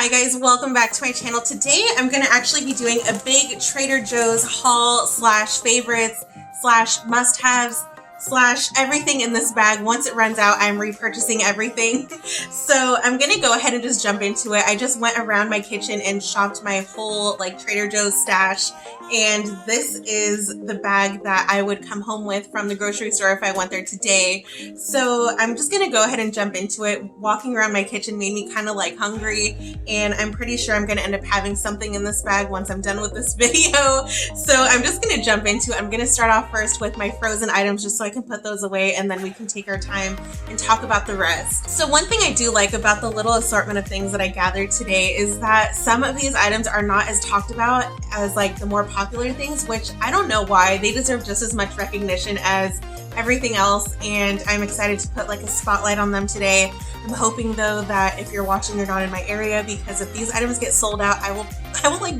Hi guys, welcome back to my channel. Today I'm going to actually be doing a big Trader Joe's haul slash favorites slash must-haves slash everything in this bag. Once it runs out, I'm repurchasing everything. So I'm going to go ahead and just jump into it. I just went around my kitchen and shopped my whole Trader Joe's stash. And this is the bag that I would come home with from the grocery store if I went there today. So I'm just gonna go ahead and jump into it. Walking around my kitchen made me kind of hungry, and I'm pretty sure I'm gonna end up having something in this bag once I'm done with this video. So I'm just gonna jump into it. I'm gonna start off first with my frozen items just so I can put those away, and then we can take our time and talk about the rest. So one thing I do like about the little assortment of things that I gathered today is that some of these items are not as talked about as the more popular things, which I don't know why. They deserve just as much recognition as everything else, and I'm excited to put a spotlight on them today. I'm hoping though that if you're watching, you're not in my area, because if these items get sold out, I will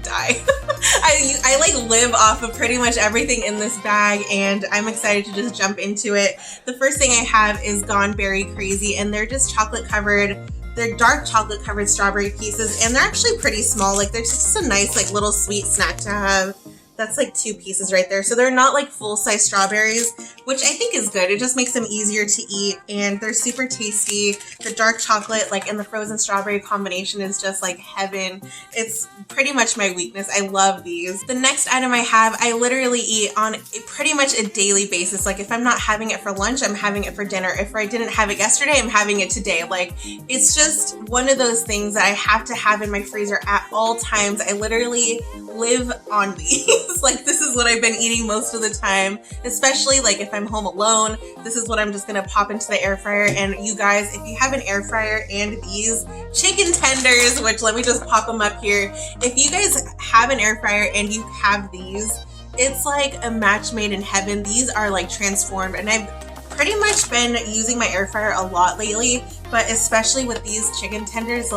die. I live off of pretty much everything in this bag, and I'm excited to just jump into it. The first thing I have is Gone Berry Crazy, and they're just chocolate covered. They're dark chocolate covered strawberry pieces, and they're actually pretty small. They're just a nice little sweet snack to have. That's 2 pieces right there. So they're not full-size strawberries, which I think is good. It just makes them easier to eat, and they're super tasty. The dark chocolate and the frozen strawberry combination is just heaven. It's pretty much my weakness. I love these. The next item I have, I literally eat on pretty much a daily basis. If I'm not having it for lunch, I'm having it for dinner. If I didn't have it yesterday, I'm having it today. It's just one of those things that I have to have in my freezer at all times. I literally live on these. This is what I've been eating most of the time, especially if I'm home alone. This is what I'm just gonna pop into the air fryer. And you guys, if you have an air fryer and these chicken tenders, which let me just pop them up here. If you guys have an air fryer and you have these, it's a match made in heaven. These are transformed, and I've pretty much been using my air fryer a lot lately, but especially with these chicken tenders,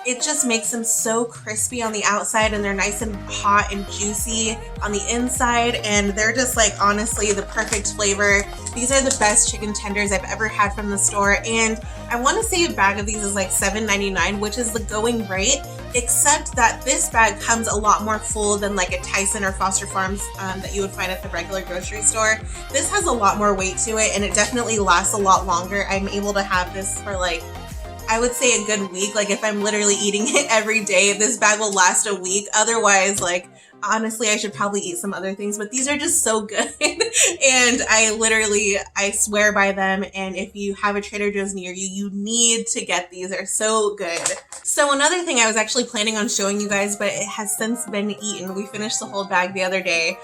it just makes them so crispy on the outside, and they're nice and hot and juicy on the inside, and they're just honestly the perfect flavor. These are the best chicken tenders I've ever had from the store, and I want to say a bag of these is $7.99, which is the going rate, except that this bag comes a lot more full than a Tyson or Foster Farms that you would find at the regular grocery store. This has a lot more weight to it, and it definitely lasts a lot longer. I'm able to have this for I would say a good week. If I'm literally eating it every day, this bag will last a week. Otherwise, honestly, I should probably eat some other things, but these are just so good. And I swear by them. And if you have a Trader Joe's near you, you need to get these. They're so good. So another thing I was actually planning on showing you guys, but it has since been eaten. We finished the whole bag the other day,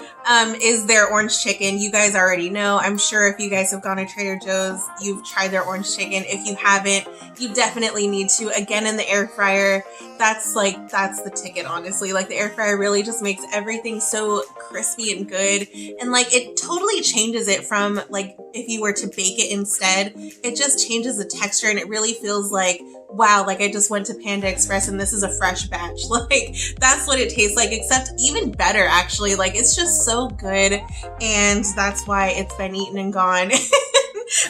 is their orange chicken. You guys already know. I'm sure if you guys have gone to Trader Joe's, you've tried their orange chicken. If you haven't, you definitely need to. Again, in the air fryer, that's the ticket, honestly. The air fryer really just makes everything so crispy and good, and it totally changes it from if you were to bake it instead. It just changes the texture, and it really feels wow, I just went to Panda Express and this is a fresh batch. That's what it tastes like, except even better actually. It's just so good, and that's why it's been eaten and gone.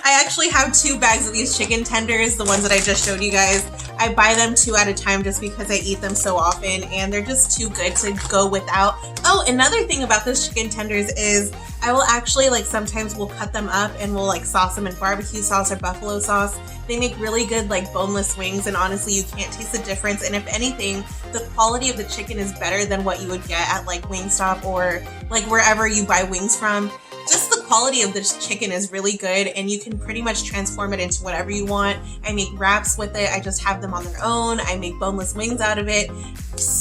I actually have 2 bags of these chicken tenders, the ones that I just showed you guys. I buy them 2 at a time just because I eat them so often, and they're just too good to go without. Oh, another thing about those chicken tenders is I will actually sometimes we'll cut them up and we'll sauce them in barbecue sauce or buffalo sauce. They make really good boneless wings, and honestly you can't taste the difference. And if anything, the quality of the chicken is better than what you would get at Wingstop or wherever you buy wings from. Just the quality of this chicken is really good, and you can pretty much transform it into whatever you want. I make wraps with it. I just have them on their own. I make boneless wings out of it.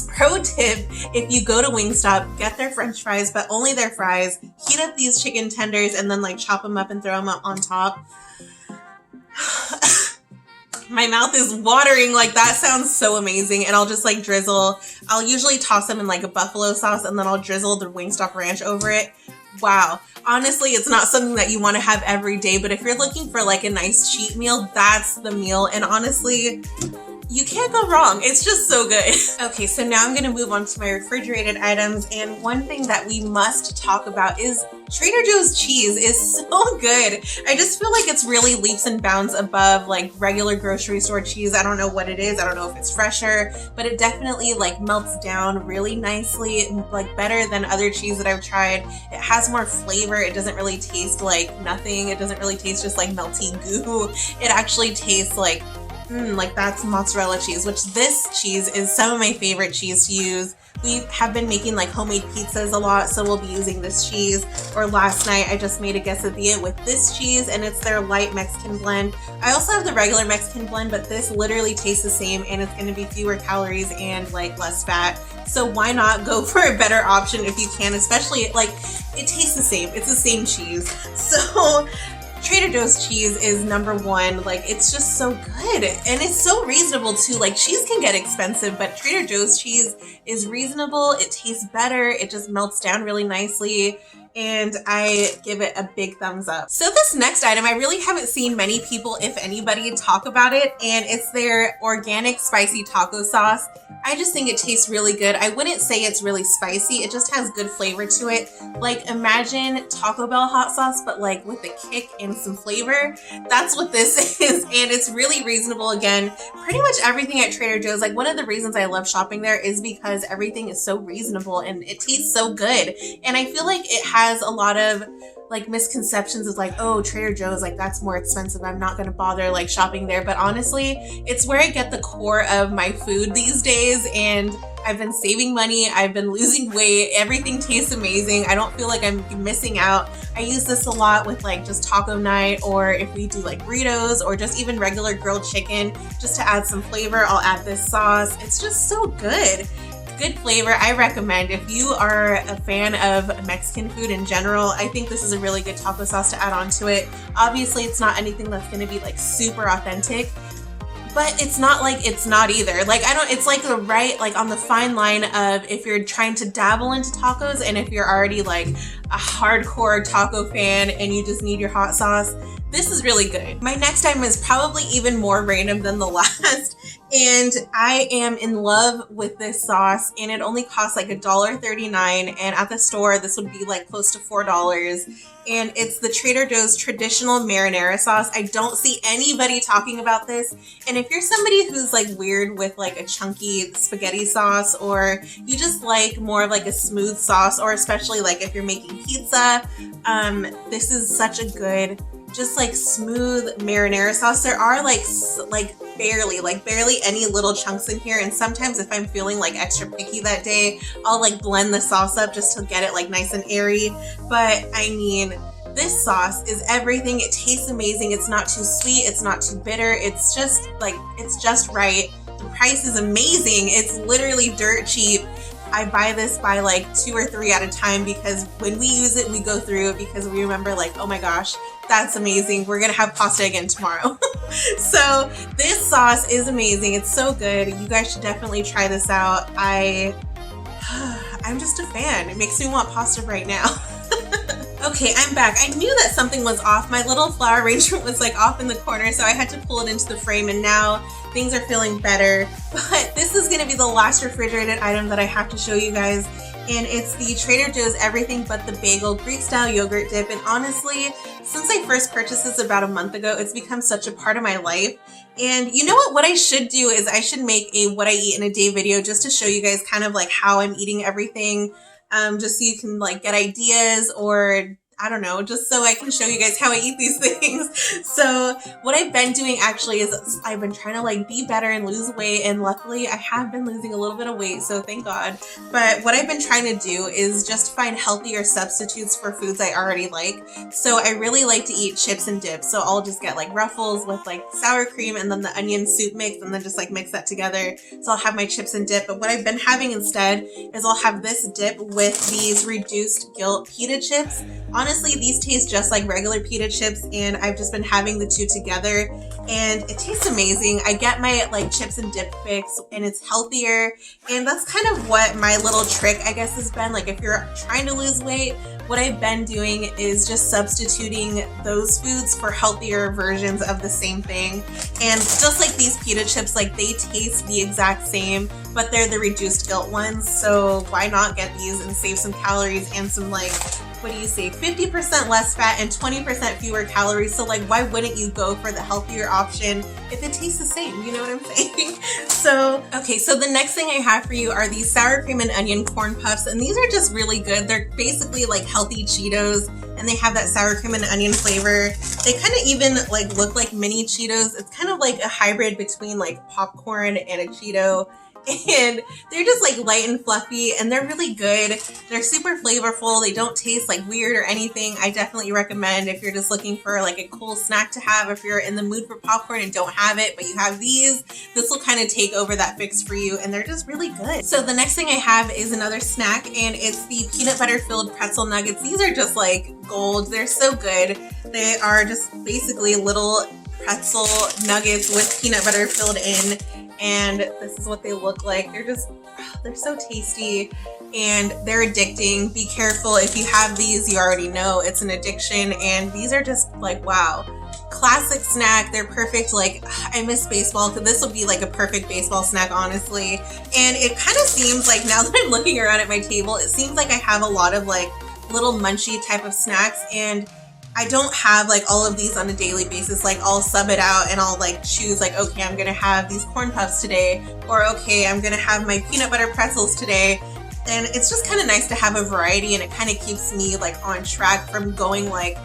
Pro tip, if you go to Wingstop, get their french fries, but only their fries. Heat up these chicken tenders and then chop them up and throw them up on top. My mouth is watering. That sounds so amazing. And I'll just drizzle. I'll usually toss them in a buffalo sauce, and then I'll drizzle the Wingstop ranch over it. Wow. Honestly, it's not something that you want to have every day, but if you're looking for a nice cheat meal, that's the meal. And honestly, You can't go wrong. It's just so good. Okay, so now I'm gonna move on to my refrigerated items, and one thing that we must talk about is Trader Joe's cheese is so good. I just feel like it's really leaps and bounds above like regular grocery store cheese. I don't know what it is. I don't know if it's fresher, but it definitely like melts down really nicely, like better than other cheese that I've tried. It has more flavor. It doesn't really taste like nothing. It doesn't really taste just like melty goo. It actually tastes like that's mozzarella cheese, which this cheese is some of my favorite cheese to use. We have been making like homemade pizzas a lot, so we'll be using this cheese. Or last night I just made a quesadilla with this cheese, and it's their light Mexican blend. I also have the regular Mexican blend, but this literally tastes the same, and it's going to be fewer calories and like less fat. So why not go for a better option if you can, especially like it tastes the same. It's the same cheese. So Trader Joe's cheese is number one. Like, it's just so good, and it's so reasonable too. Like, cheese can get expensive, but Trader Joe's cheese is reasonable. It tastes better. It just melts down really nicely, and I give it a big thumbs up. So this next item, I really haven't seen many people, if anybody, talk about it, and it's their organic spicy taco sauce. I just think it tastes really good. I wouldn't say it's really spicy. It just has good flavor to it. Like, imagine Taco Bell hot sauce, but like with a kick and some flavor. That's what this is, and it's really reasonable. Again, pretty much everything at Trader Joe's, like one of the reasons I love shopping there is because everything is so reasonable and it tastes so good. And I feel like it has a lot of like misconceptions of like, oh, Trader Joe's, like that's more expensive, I'm not gonna bother like shopping there. But honestly, it's where I get the core of my food these days, and I've been saving money, I've been losing weight, everything tastes amazing. I don't feel like I'm missing out. I use this a lot with like just taco night, or if we do like burritos, or just even regular grilled chicken, just to add some flavor, I'll add this sauce. It's just so good. Good flavor. I recommend. If you are a fan of Mexican food in general, I think this is a really good taco sauce to add on to it. Obviously, it's not anything that's going to be like super authentic, but it's not like it's not either. Like, it's like the right, like on the fine line of if you're trying to dabble into tacos, and if you're already like a hardcore taco fan and you just need your hot sauce, this is really good. My next item is probably even more random than the last, and I am in love with this sauce, and it only costs like $1.39, and at the store this would be like close to $4, and it's the Trader Joe's traditional marinara sauce. I don't see anybody talking about this, and if you're somebody who's like weird with like a chunky spaghetti sauce, or you just like more of like a smooth sauce, or especially like if you're making pizza, this is such a good, just like smooth marinara sauce. There are like barely any little chunks in here, and sometimes if I'm feeling like extra picky that day, I'll like blend the sauce up just to get it like nice and airy. But I mean, this sauce is everything. It tastes amazing. It's not too sweet, it's not too bitter, it's just like, it's just right. The price is amazing. It's literally dirt cheap. I buy this by like 2 or 3 at a time, because when we use it, we go through it because we remember like, oh my gosh, that's amazing. We're gonna have pasta again tomorrow. So this sauce is amazing. It's so good. You guys should definitely try this out. I'm just a fan. It makes me want pasta right now. Okay, I'm back. I knew that something was off. My little flower arrangement was like off in the corner, so I had to pull it into the frame, and now things are feeling better. But this is gonna be the last refrigerated item that I have to show you guys, and it's the Trader Joe's Everything But the Bagel Greek style yogurt dip. And honestly, since I first purchased this about a month ago, it's become such a part of my life. And you know what I should do is I should make a what I eat in a day video, just to show you guys kind of like how I'm eating everything. Just so you can like get ideas, or I don't know, just so I can show you guys how I eat these things. So what I've been doing actually is I've been trying to like be better and lose weight, and luckily I have been losing a little bit of weight, so thank God. But what I've been trying to do is just find healthier substitutes for foods I already like. So I really like to eat chips and dips, so I'll just get like Ruffles with like sour cream and then the onion soup mix, and then just like mix that together. So I'll have my chips and dip. But what I've been having instead is I'll have this dip with these reduced guilt pita chips. Honestly, honestly, these taste just like regular pita chips, and I've just been having the two together, and it tastes amazing. I get my like chips and dip fix, and it's healthier, and that's kind of what my little trick, I guess, has been. Like, if you're trying to lose weight, what I've been doing is just substituting those foods for healthier versions of the same thing. And just like these pita chips, like they taste the exact same, but they're the reduced guilt ones. So why not get these and save some calories and some, like, what do you say, 50% less fat and 20% fewer calories. So like, why wouldn't you go for the healthier option if it tastes the same? You know what I'm saying? So, okay, so the next thing I have for you are these sour cream and onion corn puffs, and these are just really good. They're basically like healthy Cheetos, and they have that sour cream and onion flavor. They kind of even like look like mini Cheetos. It's kind of like a hybrid between like popcorn and a Cheeto. And they're just like light and fluffy, and they're really good. They're super flavorful. They don't taste like weird or anything. I definitely recommend if you're just looking for like a cool snack to have. If you're in the mood for popcorn and don't have it, but you have these, this will kind of take over that fix for you, and they're just really good. So the next thing I have is another snack, and it's the peanut butter filled pretzel nuggets. These are just like gold. They're so good. They are just basically little pretzel nuggets with peanut butter filled in. And this is what they look like. They're so tasty, and they're addicting. Be careful if you have these, you already know it's an addiction, and these are just like, wow. Classic snack. They're perfect. Like, I miss baseball, because this will be like a perfect baseball snack, honestly. And it kind of seems like, now that I'm looking around at my table, it seems like I have a lot of like little munchy type of snacks, and I don't have like all of these on a daily basis. Like, I'll sub it out and I'll like choose like, okay, I'm gonna have these corn puffs today, or okay, I'm gonna have my peanut butter pretzels today. And it's just kind of nice to have a variety, and it kind of keeps me like on track from going like,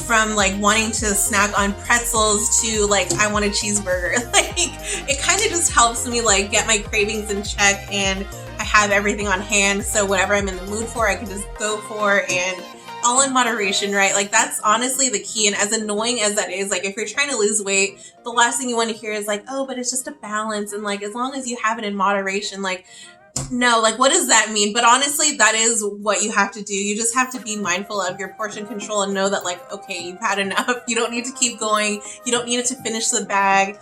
from like wanting to snack on pretzels to like, I want a cheeseburger. Like, it kind of just helps me like get my cravings in check, and I have everything on hand. So whatever I'm in the mood for, I can just go for, and all in moderation, right? Like, that's honestly the key. And as annoying as that is, like, if you're trying to lose weight, the last thing you want to hear is like, oh, but it's just a balance, and like, as long as you have it in moderation, like, no, like, what does that mean? But honestly, that is what you have to do. You just have to be mindful of your portion control and know that like, okay, you've had enough. You don't need to keep going. You don't need it to finish the bag.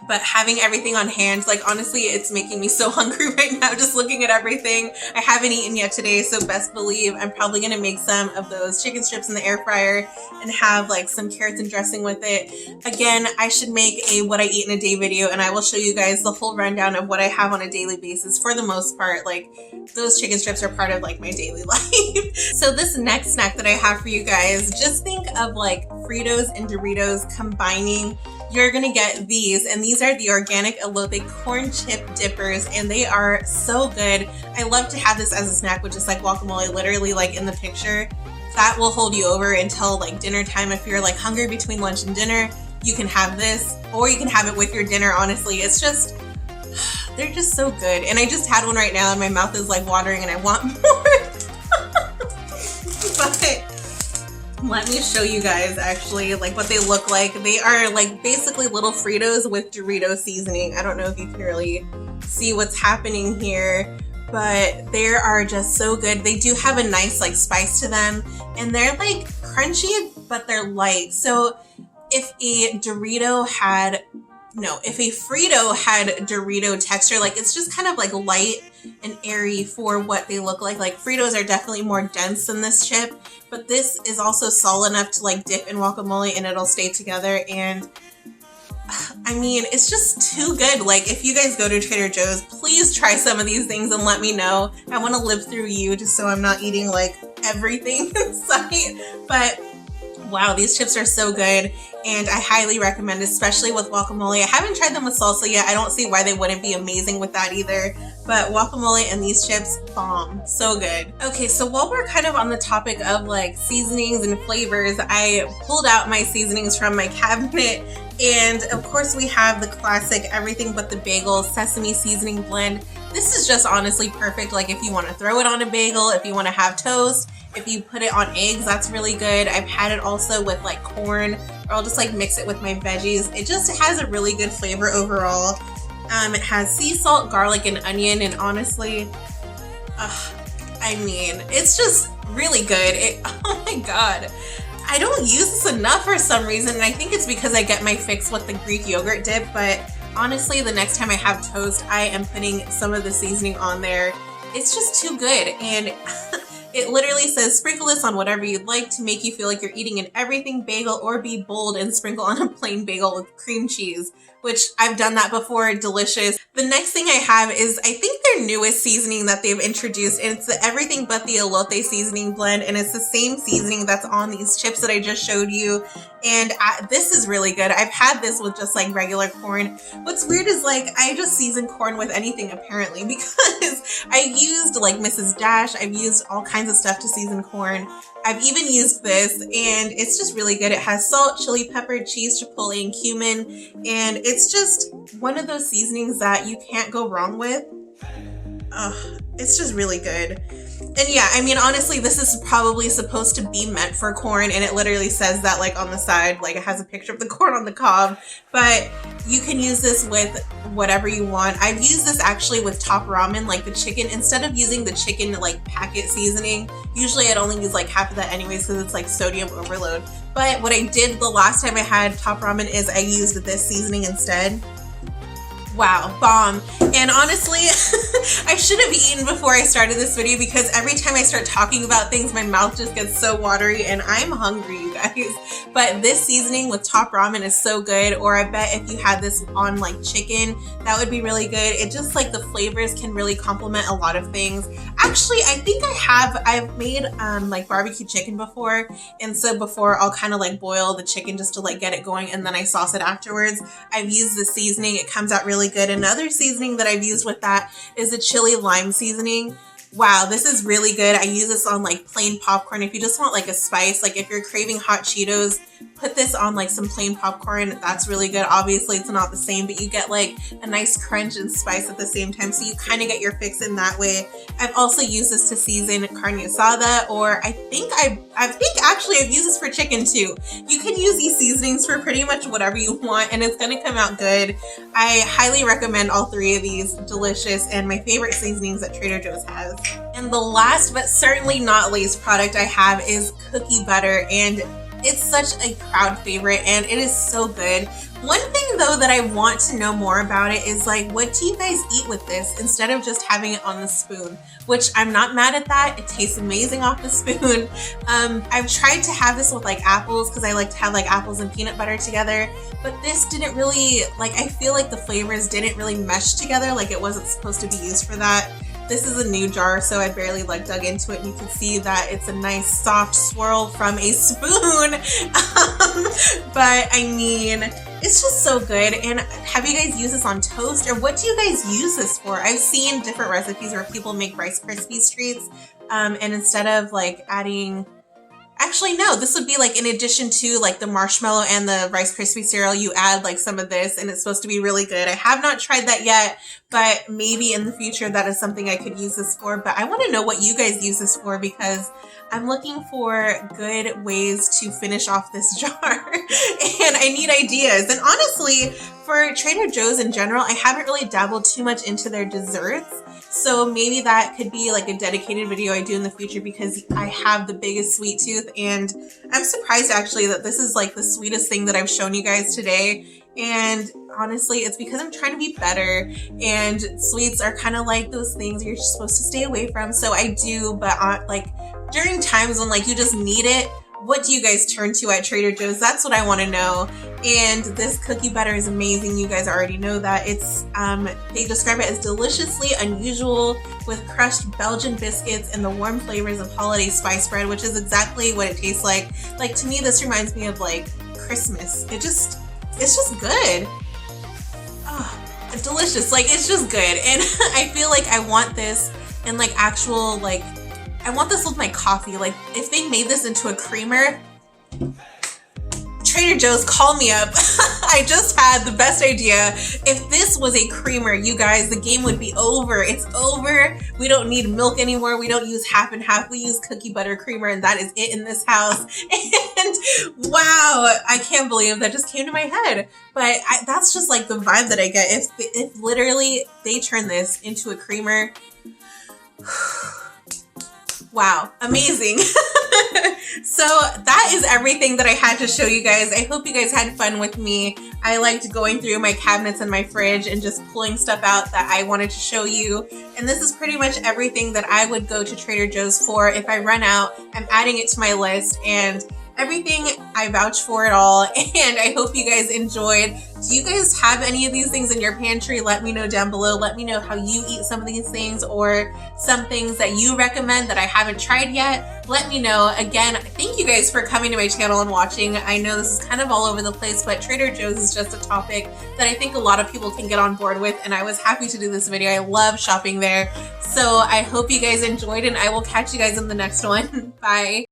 But having everything on hand, like, honestly, it's making me so hungry right now just looking at everything. I haven't eaten yet today, so best believe I'm probably gonna make some of those chicken strips in the air fryer and have like some carrots and dressing with it. Again, I should make a what I eat in a day video, and I will show you guys the whole rundown of what I have on a daily basis. For the most part, like, those chicken strips are part of like my daily life. So this next snack that I have for you guys, just think of like Fritos and Doritos combining. You're gonna get these, and these are the organic elote corn chip dippers, and they are so good. I love to have this as a snack with just like guacamole, literally like in the picture. That will hold you over until like dinner time. If you're like hungry between lunch and dinner, you can have this, or you can have it with your dinner. Honestly, it's just, they're just so good. And I just had one right now, and my mouth is like watering, and I want more. But let me show you guys actually like what they look like. They are like basically little Fritos with Dorito seasoning. I don't know if you can really see what's happening here, but they are just so good. They do have a nice like spice to them, and they're like crunchy, but they're light. So if a Dorito had, no, if a Frito had Dorito texture, like, it's just kind of like light and airy for what they look like. Like, Fritos are definitely more dense than this chip, but this is also solid enough to like dip in guacamole and it'll stay together. And I mean, it's just too good. Like, if you guys go to Trader Joe's, please try some of these things and let me know. I want to live through you just so I'm not eating like everything in sight. But wow, these chips are so good, and I highly recommend, especially with guacamole. I haven't tried them with salsa yet. I don't see why they wouldn't be amazing with that either, but guacamole and these chips, bomb. So good. Okay, so while we're kind of on the topic of like seasonings and flavors, I pulled out my seasonings from my cabinet, and of course we have the classic everything but the bagel sesame seasoning blend. This is just honestly perfect, like if you want to throw it on a bagel, if you want to have toast, if you put it on eggs, that's really good. I've had it also with like corn, or I'll just like mix it with my veggies. It just has a really good flavor overall. It has sea salt, garlic, and onion, and honestly, I I mean, it's just really good. Oh my God. I don't use this enough for some reason, and I think it's because I get my fix with the Greek yogurt dip, but honestly, the next time I have toast, I am putting some of the seasoning on there. It's just too good, and it literally says sprinkle this on whatever you'd like to make you feel like you're eating an everything bagel, or be bold and sprinkle on a plain bagel with cream cheese, which I've done that before. Delicious. The next thing I have is, I think, their newest seasoning that they've introduced, and it's the everything but the elote seasoning blend, and it's the same seasoning that's on these chips that I just showed you, and this is really good. I've had this with just like regular corn. What's weird is like I just season corn with anything apparently, because I've used like Mrs. Dash, I've used all kinds of stuff to season corn. I've even used this, and it's just really good. It has salt, chili pepper, cheese, chipotle, and cumin, and it's just one of those seasonings that you can't go wrong with. It's just really good. And yeah, I mean, honestly, this is probably supposed to be meant for corn, and it literally says that like on the side, like it has a picture of the corn on the cob, but you can use this with whatever you want. I've used this actually with top ramen, like the chicken, instead of using the chicken like packet seasoning. Usually I'd only use like half of that anyways because it's like sodium overload. But what I did the last time I had top ramen is I used this seasoning instead. Wow, bomb. And honestly, I should have eaten before I started this video, because every time I start talking about things, my mouth just gets so watery, and I'm hungry, you guys. But this seasoning with top ramen is so good, or I bet if you had this on like chicken, that would be really good. It just like the flavors can really complement a lot of things. Actually, I think I've made like barbecue chicken before, and so before I'll kind of like boil the chicken just to like get it going, and then I sauce it afterwards. I've used the seasoning, it comes out really good. Another seasoning that I've used with that is a chili lime seasoning. Wow, this is really good. I use this on like plain popcorn. If you just want like a spice, like if you're craving hot Cheetos, put this on like some plain popcorn. That's really good. Obviously it's not the same, but you get like a nice crunch and spice at the same time, so you kind of get your fix in that way. I've also used this to season carne asada, or I think actually I've used this for chicken too. You can use these seasonings for pretty much whatever you want, and it's gonna come out good. I highly recommend all three of these. Delicious, and my favorite seasonings that Trader Joe's has. And the last but certainly not least product I have is cookie butter, and it's such a crowd favorite, and it is so good. One thing though that I want to know more about it is like, what do you guys eat with this instead of just having it on the spoon? Which I'm not mad at that. It tastes amazing off the spoon. I've tried to have this with like apples, because I like to have like apples and peanut butter together, but this didn't really, like, I feel like the flavors didn't really mesh together, like it wasn't supposed to be used for that. This is a new jar, so I barely like dug into it, and you can see that it's a nice soft swirl from a spoon. But I mean, it's just so good. And have you guys used this on toast, or what do you guys use this for? I've seen different recipes where people make Rice Krispies treats, and instead of like adding, actually no, this would be like in addition to like the marshmallow and the Rice Krispie cereal, you add like some of this, and it's supposed to be really good. I have not tried that yet, but maybe in the future that is something I could use this for. But I want to know what you guys use this for, because I'm looking for good ways to finish off this jar and I need ideas. And honestly, for Trader Joe's in general, I haven't really dabbled too much into their desserts. So maybe that could be like a dedicated video I do in the future, because I have the biggest sweet tooth, and I'm surprised actually that this is like the sweetest thing that I've shown you guys today. And honestly, it's because I'm trying to be better, and sweets are kind of like those things you're just supposed to stay away from. So I do, but like during times when like you just need it, what do you guys turn to at Trader Joe's? That's what I want to know. And this cookie butter is amazing. You guys already know that. It's they describe it as deliciously unusual with crushed Belgian biscuits and the warm flavors of holiday spice bread, which is exactly what it tastes like. Like, to me, this reminds me of like Christmas. It's just good. Oh, it's delicious. Like, it's just good. And I feel like I want this in like actual, like, I want this with my coffee. Like, if they made this into a creamer, Trader Joe's, call me up. I just had the best idea. If this was a creamer, you guys, the game would be over. It's over. We don't need milk anymore. We don't use half and half. We use cookie butter creamer, and that is it in this house. And wow, I can't believe that just came to my head. But that's just like the vibe that I get. If literally they turn this into a creamer, Wow, amazing. So that is everything that I had to show you guys. I hope you guys had fun with me. I liked going through my cabinets and my fridge and just pulling stuff out that I wanted to show you. And this is pretty much everything that I would go to Trader Joe's for. If I run out, I'm adding it to my list, and everything, I vouch for it all, and I hope you guys enjoyed. Do you guys have any of these things in your pantry? Let me know down below. Let me know how you eat some of these things, or some things that you recommend that I haven't tried yet. Let me know. Again, thank you guys for coming to my channel and watching. I know this is kind of all over the place, but Trader Joe's is just a topic that I think a lot of people can get on board with, and I was happy to do this video. I love shopping there. So I hope you guys enjoyed, and I will catch you guys in the next one. Bye.